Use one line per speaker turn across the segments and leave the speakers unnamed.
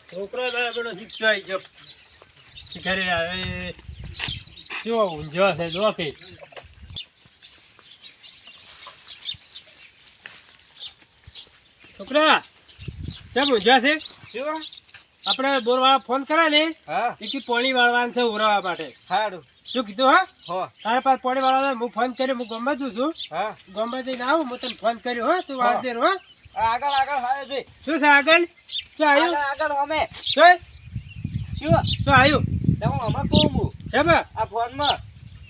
છોકરો બધો શીખવાય ગયો ઘરે આવે જો ઊંઝો છે જો કે છોકરા ચમ ઊંઝો છે
શું
આપણે બોરવાળા ફોન કર્યા ને
હા
એથી પાણી વાળવાનું છે ઉરાવા માટે
સારું
શું કીધું હા
હો
તારા પાસે પાણી વાળવા હું ફોન કર્યો હું ગમે છું
હા
ગમે જઈને આવું હું તને ફોન કર્યો હો તું વાત દે હો
આગળ આગળ હાય જોઈ
શું છે આગળ શું આવ્યું
આગળ અમે
શું
શું
શું આવ્યું
હું હમણાં કહું હું
છે બા
આ ફોનમાં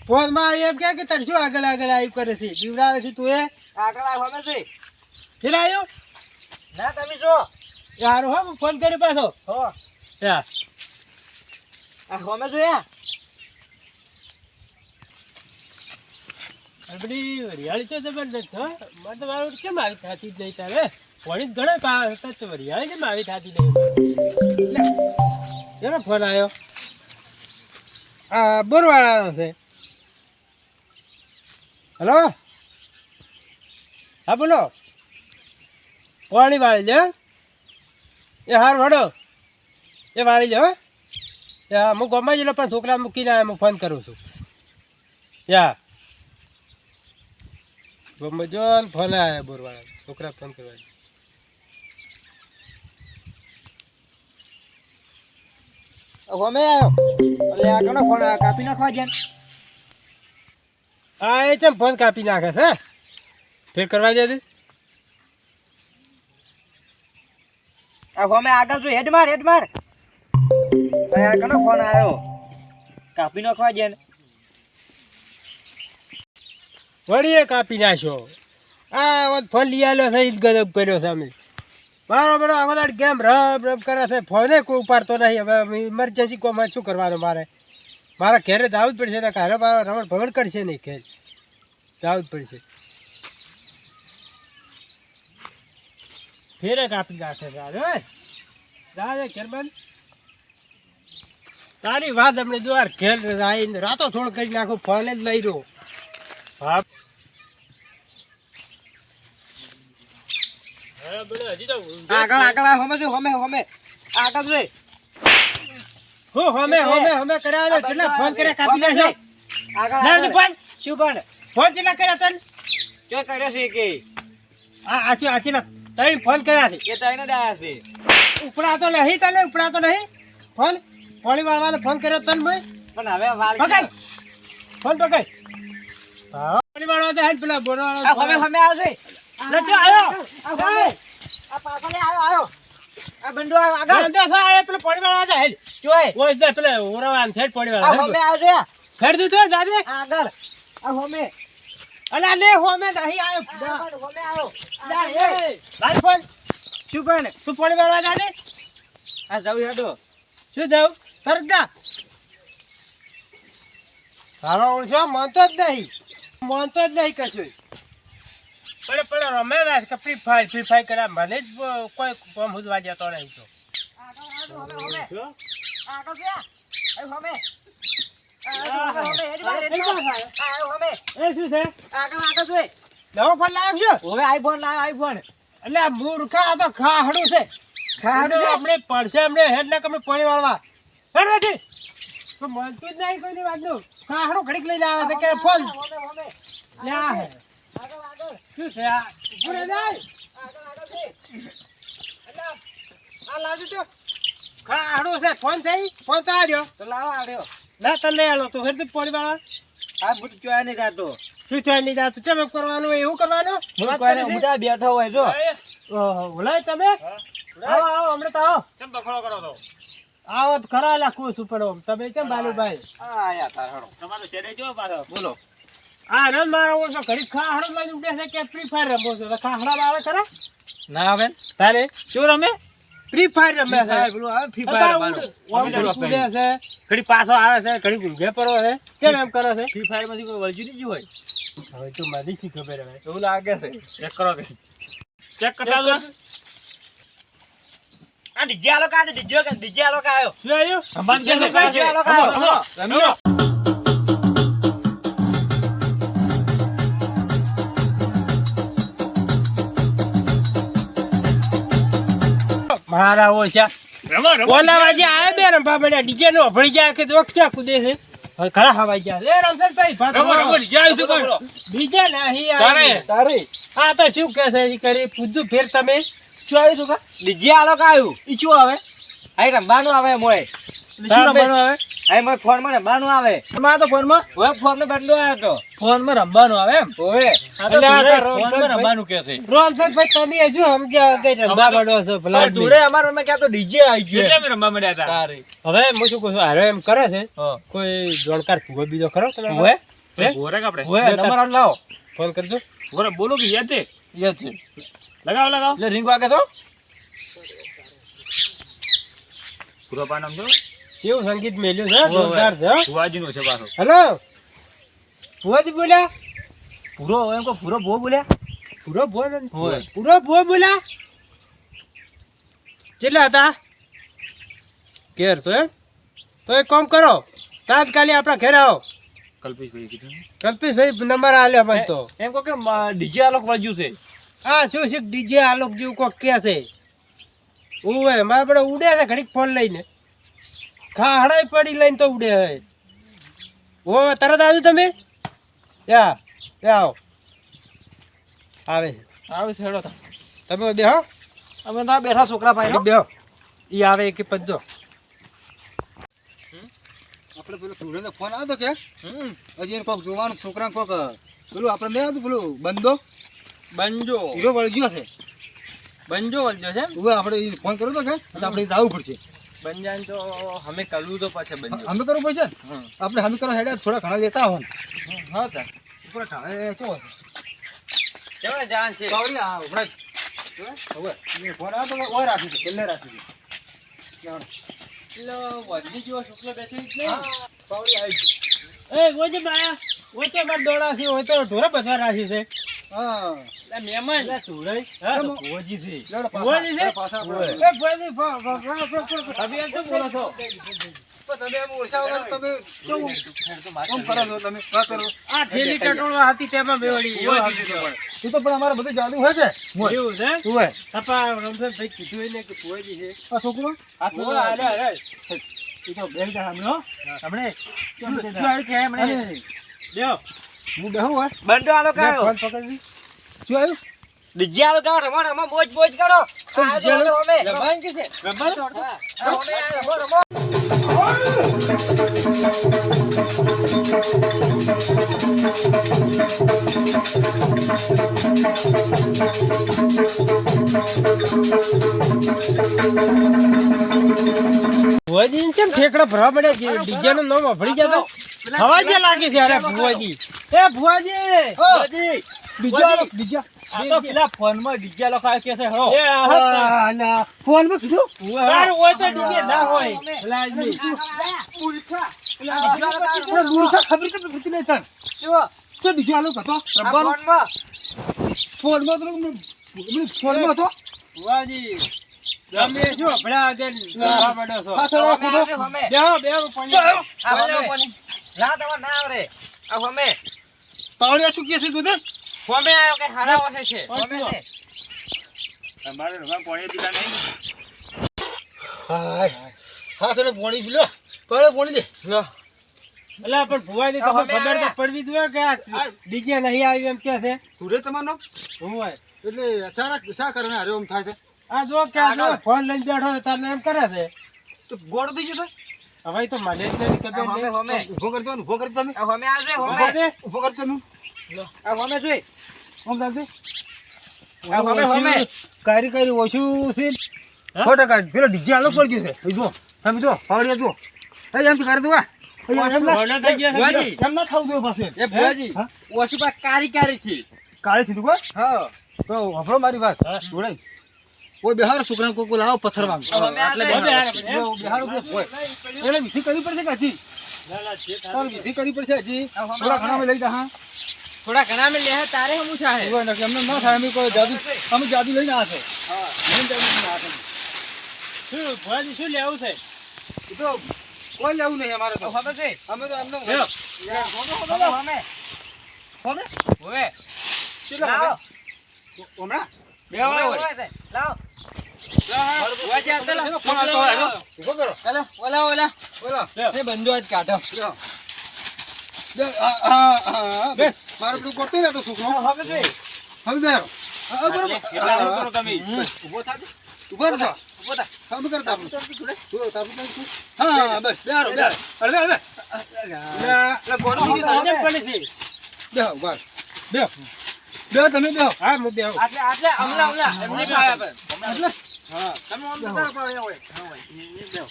ફોનમાં એમ કે તને શું આગળ આગળ આવ્યું કરે છે બીવડાવે છે તું એ
આગળ આ અમે જોઈ
ફેર આવ્યો
ના તમે જો
યાર હો હું ફોન કર્યો પાછો
હો
યા
આ અમે જોયા
બધી વરિયાળી તો જબરદસ્ત હો મને તો મારું કેમ આવી થતી જ નહીં તારે પાણી ઘણા પાવા હતા તો વરિયાળી કેમ આવી થતી નહીં એનો ફોન આવ્યો આ બોરવાળાનો છે હલો હા બોલો પાણી વાળી લે એ હાર વડો એ વાળી લે યા હું ગમે જેલો પણ છોકરા મૂકીને આવ્યો હું ફોન કરું છું યા ગમે જો ફોન આવ્યા બોરવાળા છોકરા ફોન કરવા
અમે આવ્યો એટલે આ ઘણો ફોન કાપી નાખવા ગયા
હા એ ચમ ફોન કાપી નાખે છે ફેર કરવા દે
આ અમે આગળ જો હેડ માર આ ઘણો ફોન આવ્યો કાપી નાખવા ગયા
વળીએ કાપી નાખ્યો આ ફોન લઈ આવ્યો છે ઈદ ગજબ કર્યો છે અમે મારો બધો આખો ગેમ રબ રબ કરે છે ફોને કોઈ ઉપાડતો નહીં હવે ઇમરજન્સી કોમાં શું કરવાનું મારા ઘેરે જવું જ પડશે ને ઘરે મારો રમણ ભમણ કરશે નહીં ઘેર જવું જ પડશે ફેરે કાપી નાખે રાધે ઘેર બંધ તારી વાત અમને જો ઘેર આવીને રાતો થોડો કરી નાખો ફોન જ લઈ રહ્યો હા
આગળ આગળ હમે જો હમે આગળ જોઈ
હો હમે કર્યા કેટલા ફોન કર્યા કાપી નાખ્યો
આગળ
ફોન
શું પણ
ફોન કેટલા કર્યા તને
જો કર્યો છે કે
આચી ના તને ફોન કર્યા છે
એ તઈને જ આયા છે
ઉપડાતો નહીં ફોન પાણી વાળવાને ફોન કર્યો તને ભાઈ
પણ હવે વાળ
પકડ ફોન પકડ હા પાણી વાળવા તો હેડ પેલા બોરવાળો
આ હમે આવશે
લચો આયો
આ પાછળ આવ્યો આ બંડો આગળ
બંદો સાહેબ પેલો પાણી વાળવા છે હેડ
જોય
ઓય દે પેલે ઓરવાન છે પાણી
આ
વાળવા
હમે આવશે
ફેર દીધો જાદે
આગળ આ હમે
અલા લે હોમે નહીં આવ્યો
હમે આવ્યો
લાલ ફોન
શું પણ
તું પાણી વાળવા જાદે
આ જાવ હેડો
શું જાવ તરત જા તારો ઓળશો માનતો જ નહીં કશું પડે રમે ના કે ફ્રી ફાયર કર્યા મને જ કોઈ કોમ હુદવા જતો નહીં તો નવો ફોન લાવ્યો છો
હવે આઈફોન લાવ આઈફોન
એટલે આ મૂર્ખા તો ખાહડું છે ખાહડું આપણે પડશે એમને હેડ ના કમને પાણી વાળવા હેડ નથી તો માનતું જ નહીં કોઈની વાતનું ખાહડું ઘડીક લઈને આવે છે કે ફોન લ્યા હે શું છે આ પૂરે જાય આ લાવજો તો ખાહડું છે ફોન થઈ ફોન તો આવ્યો
તો લાવ આડ્યો
ના તને લઈ આલો તો હેડ પાણી વાળવા
આ બુટ ચોયા નહીં જાતો
શું ચાલ નહીં જાતું ચમ એમ કરવાનું એવું કરવાનું
હું કોઈને ઊંચા બેઠો હોય જો
ઓહો બોલાય તમે આવો હમણાં તો આવો
કેમ બખડો કરો તો
આવો તો ખરા લાખું છું પણ તમે કેમ બાલુભાઈ
આયા તાર હડો તમારો ચેડે જો પાછો બોલો
આ રન મારો ઓછો ઘડી ખાહડો લઈને ઉડે છે કે ફ્રી ફાયર રમો છો ખાહડા આવે ખરા
ના આવે
તારે
શું રમે
ફ્રી ફાયર રમે છે
પેલું આવે ફ્રી ફાયર મારો
ઉડે છે ઘડી પાછો આવે છે ઘડી ઊંઘે પડો છે કેમ એમ કરે છે
ફ્રી ફાયર માંથી કોઈ વળજ્યું નહીં હોય
હવે તો મને શી ખબર હવે
એવું લાગે છે ચેક કરો કે
ચેક કરતા દો
આ ડીજે આલો કા ડીજે આલો કા આવ્યો
શું આવ્યું
સંભાન કે ડીજે આલો કા આવ્યો રમ્યો
મારા ઓછા
રમો રમો
ઓલા વાજે આયા બે રંભા મળ્યા ડીજે નો ભળી જાય કે તો ક્યાં કૂદે છે હવે ઘણા હવાઈ ગયા લે રમસનભાઈ
રમો રમો જાય તું કોણ
ડીજે નહીં
તારે
તારે
હા તો શું કહે છે ઈ કરી પૂછું ફેર તમે
શું આવ્યું તું કા ડીજે આલો કા આવ્યું ઈ શું આવે આઈ રમવાનું આવે મોય શું રમવાનું આવે આઈ મોય ફોન માં રમવાનું આવે તમારા તો ફોન માં ઓય ફોન નો બદલો આવ્યો તો ફોન માં રમવાનું આવે એમ ઓય
એટલે આ
ફોન માં રમવાનું કે છે
રમસનભાઈ તમે હજુ સમજ્યા કઈ રંભા બડો છો ભલા
જોડે અમાર માં ક્યાં તો ડીજે આવી ગયો
એટલે અમે રમવા મળ્યા હતા
તારે
હવે હું શું કહું છું હારે એમ કરે છે
હા
કોઈ જોણકાર ભૂગો બીજો ખરો તમે
ઓય
છે?
ઓરે આપણે
ઓય નંબર આલ લાવો
ફોન કરજો
ઓરે બોલો કે યાદ છે
યસ છે
લગાવો લગાવો
એટલે રિંગ વાગે છો
પૂરો પા નામ જો
કેવું સંગીત મેલ્યું છે જોરદાર છે હો.
ભુવાજી નો છે પાછો
હેલો ભુવાજી બોલ્યા
પૂરો એમ કો પૂરો બહુ બોલ્યા
પૂરો ભુવા
હોય.
પૂરો ભુવા બોલ્યા કેટલા હતા ઘેર તો એમ તો એક કામ કરો તાત્કાલિક આપણા ઘરે આવો
કલ્પેશભાઈ કીધું
કલ્પેશભાઈ નંબર આલ્યો મને તો
એમ કો કે ડીજે આલોક વાજ્યું છે
હા શું છે ડીજે આલોક જેવું કોક કે છે ઓવે મારા બડો ઉડે છે ઘડીક ફોન લઈને ખાહડાઈ પડી લઈને તો ઉડે છે ઓ તરત આવ્યું તમે યા આવો આવે છે
આવે છે હેડો
તમે બેહો
અમે તો આ બેઠા છોકરા ભાઈ
બેહો ઈ આવે કે પદ્દો
આપણે પેલો ઢોળીનો ફોન આવ્યો કે હજી કોક જોવાનું છોકરા કોક પેલું આપણે નહીં આવતું પેલું બંદો
બંજો
હીરો વળગ્યો છે
બંજો વળજો છે
હવે આપણે ઈ ફોન કર્યો તો કે તો આપણે ઈ જવું પડશે
બંજાન તો અમે કરવું તો પછી બંજો
અમે કરવું પડશે ને આપણે અમે કરો હેડે થોડા ઘણા લેતા આવો ને
હા સર
ઉપર ઢાળે ચો
કેવા જાન છે
પાવડી આ હમણાં હવે ઈ ફોન આવ્યો તો ઓય રાખી છે છેલ્લે રાખી છે
લો વળજી જેવો શુક્લ બેઠો જ નહીં
પાવડી આવી છે
એ ગોજી બાયા ઓચે માર દોડા છે હોય તો ઢોરે બસવા રાખી છે
હા
એટલે મહેમાન એટલે ઢોળાઈ
હા
કેમ?
ભોજી છે
લેવડો
ભુવાજી છે?
પાછા
ઓય.
આપણે
એ ભુવાજી
તમે એમ શું બોલો છો
પણ તમે એમ ઓળખા વગર તમે કેવું કેમ કરો છો તમે વાત કરો
આ ઠેલી ટટોળવા હતી તેમાં બેવડી
એ તો પણ અમારે બધું જાદુ હોય છે મોય
એવું છે
તું હોય
તપા રમસનભાઈ કીધું એને કે ભુવાજી છે
આ છોકરો
ઓ હાલે હાલે
એ તો બેલ દે હમણો હમણે કેમ છે
શું કે એમણે
દેવ
હું બેહું હોય
બંડો આલો
લે,
કાયો
ફોન પકડવી
શું આવ્યું
ડીજે આલો કાયો રમો રમો મોજ મોજ કરો
તો ડીજે આલો?
અમે રમાન કે છે
રમવાનું?
હા અમે આ રમો રમો
ભુવાજી કેમ ઠેકડા ભરવા પડ્યા ડીજે નું નામ અભળી જતો હવા જે લાગી છે અરે ભુવાજી એ ભુવાજી
ભોજી
બીજા આલો, બીજા
આ તો પેલા ફોનમાં ડીજે આલો કાયો કે છે હરો
એ આ
આલા ફોનમાં કીધું
તારું હોય તો ડીજે ના હોય લાજમી
આપણે મૂર્ખા ખબર કે પડતી નહીં તને
શું
તો બીજો આલો કતો
આ
રમવાનો
ફોનમાં
ફોનમાં તો
ભુવાજી તમે શું ભલા આગળ ભરવા પડ્યો છો
પાછળ રાખો તો.
અમે
બેહો બેહો પાણી
આ અમે ના તમાર ના આવરે આ અમે
પાવડિયા શું કહે છે તું તે?
અમે આયો કે હારા વસે છે અમે છે
અમારે રમવા પાણી પીતા નહીં
હાય હા તને પોણી પી લો પાડે પોણી લે
અલા પણ ભુવાજી તો
હવે
ખબર તો
આયા.
પડવી જોઈએ કે આ ડીજે નહીં આવ્યું એમ કે છે
તુરે તમારનો
હોય
એટલે શા કારણે હારે આમ થાય છે
આ જો કે આ જો ફોન લઈને બેઠો છે તારને એમ કરે છે
તો ગોળ થઈ ગયો
હવે તો મને જ નથી ખબર
અમે
ને.
અમે
ઉભો કરી દો ને, ઉભો કરી દો તમે
આ અમે આ જોઈ
ઉભા
અમે
દે.
ઉભો કરી દો ને.
આ અમે જોઈ
આમ રાખજે.
આ અમે
કારી કારી ઓછું છે
હા?
100% પેલો ડીજે આલો પડી ગયો છે એ જો તમે જો પાવડિયા જો એ એમ કરી દો એમ
મોઢા થઈ ગયા છે.
ભુવાજી
ના ખાવ દો પાછું
એ ભુવાજી
હા?
ઓછી પા કારી કારી છે
કાળી થયું કોઈ
હા
તો વાપરો મારી વાત જોડાઈ કોઈ બિહાર છોકરા કોઈ લાવો પથ્થર માંગ
અમે આ
બહુ
જોઈ.
બેહાર પડે, એમ?
બિહાર કોઈ એને વિધિ કરવી પડશે કે હજી
ના, ના, જે થાય.
તારે વિધિ કરવી પડશે હજી
હવે
થોડા ઘણા અમે લઈ જા હા
થોડા ઘણા મેં લે તારે હમું છે
ઉભા નથી, અમને ના થાય અમે કોઈ જાદુ અમે જાદુ લઈને આવ્યા છે લઈને જાદુ લઈને આવ્યા છે.
શું ભુવાજી શું લેવું છે
એ તો કોઈ લેવું નહીં અમારે તો
અમે જોઈ
અમે તો એમને
લ્યો.
અમે
હોમે
ઓએ
કેટલા
લાવો
હોમે? હમણાં
બે હોય લાવો
એનો ફોન આવતો હોય, હેલો. ઊભો કરો.
ચાલો ઓલા
બોલો.
એ બંધો જ કાઢો
લ્યો. બે. મારો પેલું કરતો ને તો છોકરો.
હવે બે
હવે બેરો. હા, બરોબર.
કેટલા નું કરો તમે
ઊભો થાજો
ઉભા રહો.
ઊભો થા
સામે કરતા આપણે. હા, બસ બેરો, બેરો. અરે, અરે. એટલે ગોળ બીજી થાય. બેહો, ઉભા રહો.
બેહો.
બેહો, તમે બેહો.
હા હું બેહું.
આટલે અમલા એમને પાયા પર
એટલે
હા તમે ઓમ તો ના પાડ્યા હોય હા હોય એ બેહો.